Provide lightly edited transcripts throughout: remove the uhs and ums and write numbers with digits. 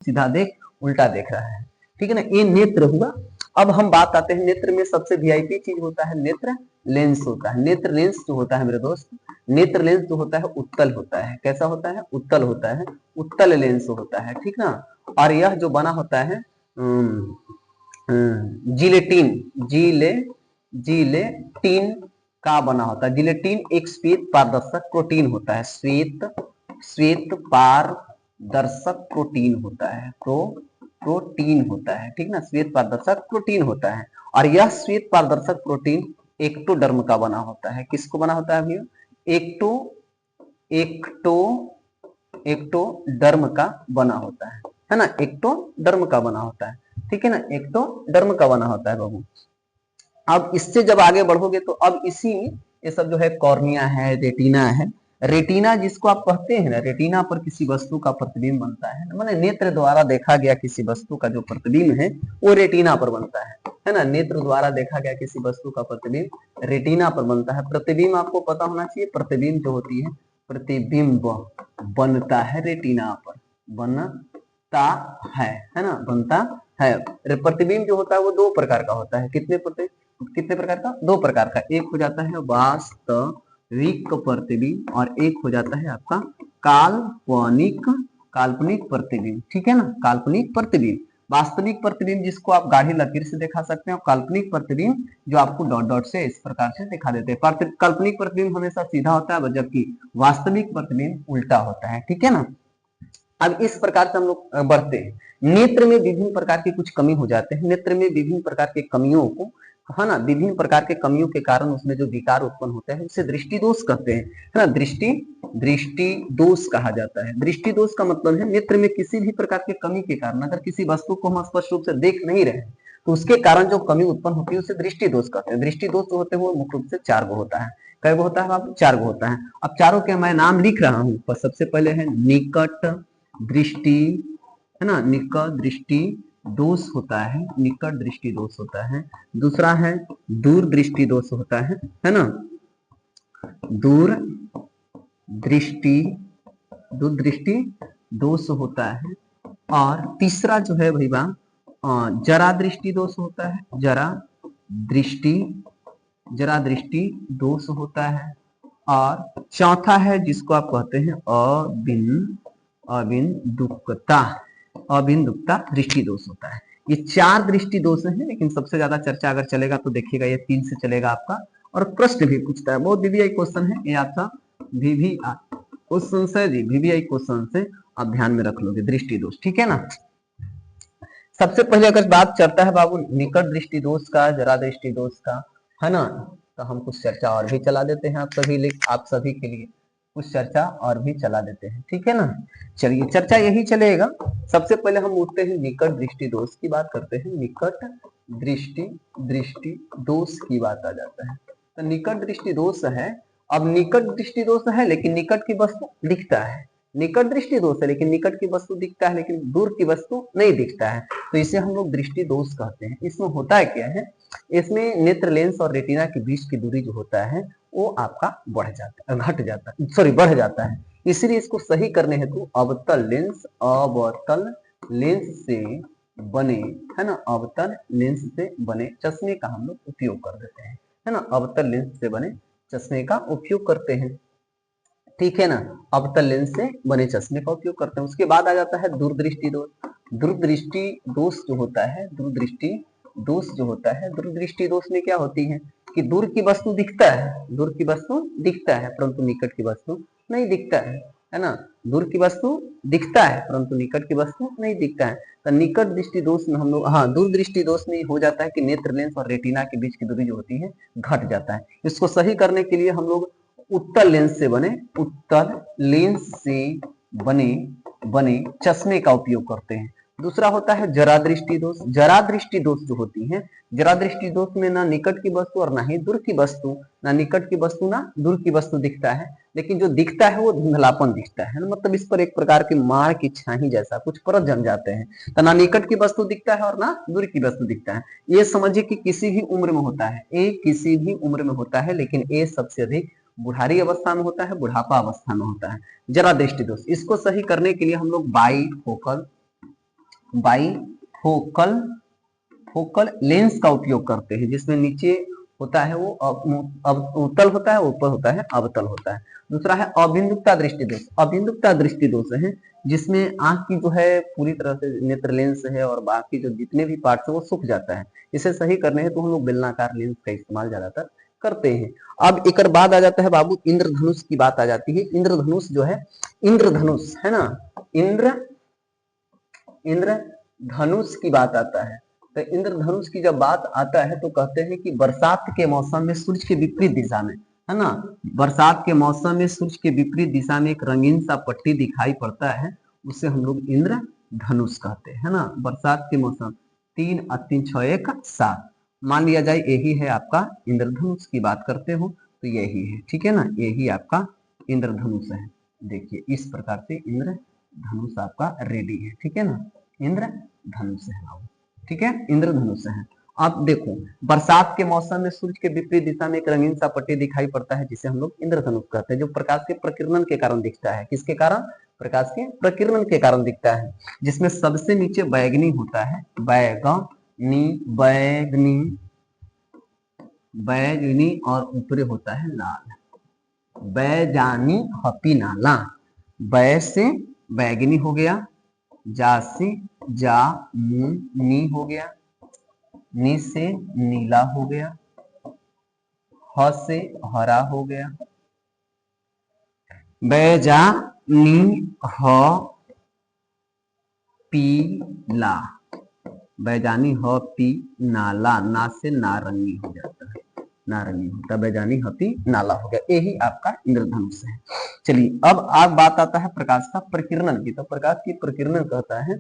सीधा देख, उल्टा देख रहा है, ठीक है ना, ये नेत्र हुआ। अब हम बात आते हैं नेत्र में सबसे वीआईपी चीज होता है नेत्र लेंस होता है। नेत्र लेंस जो होता है मेरे दोस्त, नेत्र लेंस जो होता है उत्तल होता है। कैसा होता है? उत्तल होता है, उत्तल लेंस होता है, ठीक ना। और यह जो बना होता है जिलेटिन, जिलेटिन का बना होता है। जिलेटिन एक श्वेत पारदर्शक प्रोटीन होता है, श्वेत पारदर्शक प्रोटीन होता है, प्रोटीन होता है, ठीक ना, श्वेत पारदर्शक प्रोटीन होता है। और यह श्वेत पारदर्शक प्रोटीन एक्टोडर्म का बना होता है। किसको बना होता है भैया? एक्टोडर्म का बना होता है ना, एक्टोडर्म का बना होता है, ठीक है ना, एक्टोडर्म का बना होता है बाबू। अब इससे जब आगे बढ़ोगे तो अब इसी ये सब जो है कॉर्निया है, रेटिना है। रेटिना जिसको आप कहते हैं ना, रेटिना पर किसी वस्तु का प्रतिबिंब बनता है, मतलब नेत्र द्वारा देखा गया किसी वस्तु का जो प्रतिबिंब है वो रेटिना पर बनता है ना। नेत्र द्वारा देखा गया किसी वस्तु का प्रतिबिंब रेटिना पर बनता है। प्रतिबिंब आपको पता होना चाहिए, प्रतिबिंब जो होती है, प्रतिबिंब बनता है रेटिना पर, बनता है ना, बनता है। प्रतिबिंब जो होता है वो दो प्रकार का होता है। कितने प्रकार का? दो प्रकार का। एक हो जाता है वास्तविक प्रतिबिंब और एक हो जाता है आपका काल्पनिक प्रतिबिंब, ठीक है ना, काल्पनिक प्रतिबिंब। वास्तविक प्रतिबिंब जिसको आप गाढ़ी लकीर से दिखा सकते हैं, और काल्पनिक प्रतिबिंब जो आपको डॉट डॉट से इस प्रकार से दिखा देते हैं। काल्पनिक प्रतिबिंब हमेशा सीधा होता है जबकि वास्तविक प्रतिबिंब उल्टा होता है, ठीक है ना। अब इस प्रकार से हम लोग बढ़ते हैं। नेत्र में विभिन्न प्रकार की कुछ कमी हो जाते हैं। नेत्र में विभिन्न प्रकार के कमियों को, है ना, विभिन्न प्रकार के कमियों के कारण उसमें जो विकार उत्पन्न होते हैं उसे दृष्टि दोष कहते हैं, है ना। दृष्टि दोष कहा जाता है। दृष्टि दोष का मतलब है नेत्र में किसी भी प्रकार के कमी के कारण अगर किसी वस्तु को हम स्पष्ट रूप से देख नहीं रहे तो उसके कारण जो कमी उत्पन्न होती है उसे दृष्टि दोष कहते हैं। दृष्टि दोष जो होते हैं वो मुख्य रूप से 4 गो होता है। कई गो होता है बाबू? 4 गो होता है। अब चारों के मैं नाम लिख रहा हूं, पर सबसे पहले है निकट दृष्टि, है ना, निकट दृष्टि दोष होता है, निकट दृष्टि दोष होता है। दूसरा है दूर दृष्टि दोष होता है ना, दूर दृष्टि दोष होता है। और तीसरा जो है भैया जरा दृष्टि दोष होता है, जरा दृष्टि दोष होता है। और चौथा है जिसको आप कहते हैं अबिंदुकता दृष्टि दोष होता है। ये 4 दृष्टि दोष हैं, लेकिन सबसे ज्यादा चर्चा अगर चलेगा तो देखिएगा ये 3 से चलेगा आपका। और प्रश्न भी पूछता है, बहुत वीवीआई क्वेश्चन है ये आपका, वीवीआई क्वेश्चन से जी, वीवीआई क्वेश्चन से आप ध्यान में रख लोगे दृष्टि दोष, ठीक है ना। सबसे पहले अगर बात चलता है बाबू निकट दृष्टि दोष का, जरा दृष्टि दोष का, है ना, तो हम कुछ चर्चा और भी चला देते हैं आप सभी के लिए कुछ चर्चा और भी चला देते हैं, ठीक है ना। चलिए चर्चा यही चलेगा। सबसे पहले हम उठते हैं निकट दृष्टि दोष की बात करते हैं। निकट दृष्टि दोष की बात आ जाता है तो निकट दृष्टि दोष है। अब निकट दृष्टि दोष है लेकिन निकट की वस्तु दिखता है, निकट दृष्टि दोष है लेकिन निकट की वस्तु दिखता है लेकिन दूर की वस्तु नहीं दिखता है, तो इसे हम लोग दृष्टि दोष कहते हैं। इसमें होता है क्या है, इसमें नेत्र लेंस और रेटिना के बीच की दूरी जो होता है वो आपका बढ़ जाता है। इसलिए इसको सही करने हेतु अवतल लेंस से बने, है ना, अवतल लेंस से बने चश्मे का हम लोग उपयोग कर देते हैं, है ना, अवतल लेंस से बने चश्मे का उपयोग करते हैं, ठीक है ना, अवतल लेंस से बने चश्मे का उपयोग करते हैं। उसके बाद आ जाता है दूरदृष्टि दोष। दूरदृष्टि दोष जो होता है, दूरदृष्टि दोष में क्या होती है कि दूर की वस्तु दिखता है परंतु निकट की वस्तु नहीं दिखता है ना, दूर की वस्तु दिखता है परंतु निकट की वस्तु नहीं दिखता है। तो निकट दृष्टि दोष में हम लोग, हाँ, दूरदृष्टि दोष में हो जाता है कि नेत्र लेंस और रेटिना के बीच की दूरी जो होती है घट जाता है। इसको सही करने के लिए हम लोग उत्तल लेंस से बने चश्मे का उपयोग करते हैं। दूसरा होता है जरा दृष्टि दोष। जरा दृष्टि दोष जो होती है, जरा दृष्टि दोष में ना निकट की वस्तु और ना ही दूर की वस्तु, ना निकट की वस्तु ना दूर की वस्तु दिखता है, लेकिन जो दिखता है वो धुंधलापन दिखता है, मतलब इस पर एक प्रकार की मार की छाही जैसा कुछ परत जम जाते हैं। तो ना निकट की वस्तु दिखता है और ना दूर की वस्तु दिखता है। ये समझिए कि किसी भी उम्र में होता है, किसी भी उम्र में होता है, लेकिन ये सबसे अधिक बुढ़ारी अवस्था में होता है, बुढ़ापा अवस्था में होता है जरा दृष्टि दोष। इसको सही करने के लिए हम लोग by focal by focal lens का उपयोग करते हैं, जिसमें नीचे होता है वो अब उत्तल होता है, ऊपर होता है अवतल होता है। दूसरा है अबिंदुकता दृष्टि दोष। अबिंदुकता दृष्टि दोष है जिसमें आंख की जो है पूरी तरह से नेत्र लेंस है और बाकी जो जितने भी पार्ट्स है वो सूख जाता है। इसे सही करने है तो हम लोग बेलनाकार लेंस का इस्तेमाल ज्यादातर करते हैं। अब एक बात आ जाता है बाबू, इंद्रधनुष की बात आ जाती है। इंद्रधनुष जो है, इंद्रधनुष है ना, इंद्रधनुष की बात आता है। तो इंद्रधनुष की जब बात आता है तो कहते हैं कि बरसात के मौसम में सूर्य के विपरीत दिशा में, है ना, बरसात के मौसम में सूर्य के विपरीत दिशा में एक रंगीन सा पट्टी दिखाई पड़ता है, उसे हम लोग इंद्रधनुष कहते हैं, है ना। बरसात के मौसम 3 और 3 6 1 7 मान लिया जाए यही है आपका इंद्रधनुष की बात करते हो तो यही है, ठीक है ना, यही आपका इंद्रधनुष है। देखिए इस प्रकार से इंद्रधनुष आपका रेडी है, ठीक है ना, इंद्रधनुष है, ठीक है, इंद्रधनुष है। आप देखो बरसात के मौसम में सूर्य के विपरीत दिशा में एक रंगीन सा पट्टी दिखाई पड़ता है जिसे हम लोग इंद्रधनुष कहते हैं, जो प्रकाश के प्रकीर्णन के कारण दिखता है। किसके कारण? प्रकाश के प्रकीर्णन के कारण दिखता है, जिसमें सबसे नीचे बैगनी होता है, बैगनी बैगनी बैगनी और ऊपर होता है लाल, बैजानी हपी नाला। बै से बैगनी हो गया, जा से नी हो गया, नी से नीला हो गया, ह से हरा हो गया, बैजा नी ह पीला, बैजानी ह पी नाला, ना से नारंगी हो जाता है, नारंगी होता है, बैजानी हपी नाला हो गया, यही आपका इंद्रधनुष है। चलिए अब बात आता है प्रकाश का प्रकीर्णन की। तो प्रकाश की प्रकीर्णन कहता है,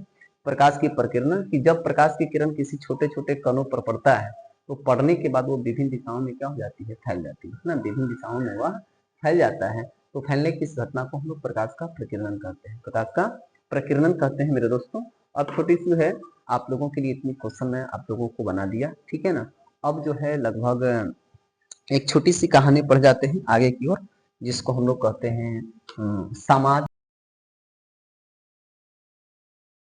प्रकाश की प्रकीर्णन कि जब प्रकाश की किरण किसी छोटे छोटे कणों पर पड़ता है तो पड़ने के बाद वो विभिन्न दिशाओं में क्या हो जाती है, फैल जाती है ना, विभिन्न दिशाओं में वह फैल जाता है। तो फैलने की इस घटना को हम लोग प्रकाश का प्रकीर्णन कहते हैं, प्रकाश का प्रकीर्णन कहते हैं मेरे दोस्तों। अब छोटी सी है आप लोगों के लिए इतनी क्वेश्चन मैं आप लोगों को बना दिया, ठीक है ना। अब जो है लगभग एक छोटी सी कहानी पढ़ जाते हैं आगे की ओर, जिसको हम लोग कहते हैं समाज